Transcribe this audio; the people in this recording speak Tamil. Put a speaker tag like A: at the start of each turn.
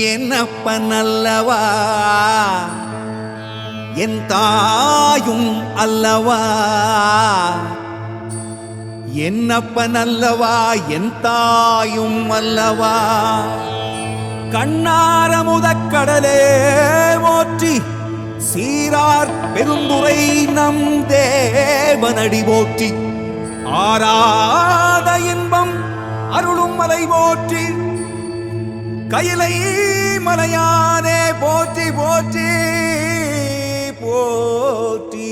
A: என்னப்பன் அல்லவா என் தாயும் அல்லவா என்னப்பன் அல்லவா என் தாயும் அல்லவா கண்ணார முதக்கடலே போற்றி சீரார் பெருந்துரை நம் தேவனடி போற்றி ஆராத இன்பம் அருளும் மலை போற்றி கையிலை மலையானே போற்றி போற்றி போற்றி